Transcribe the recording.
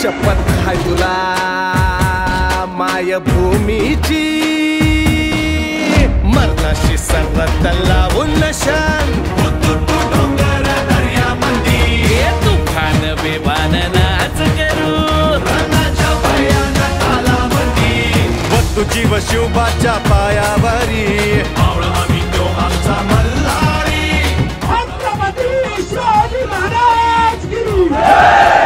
शपथ हाय तुला मायभूमीची मरणाशी सर्वात लावून नशान डोंगर दर्यामंदी तुफान बेवान नाच करू रणाच्या भयानक तालामंदी वस्तू जीव शिवबाच्या पायावरी मावळ आम्ही तो आमचा मल्हारी छत्रपती शिवाजी महाराज की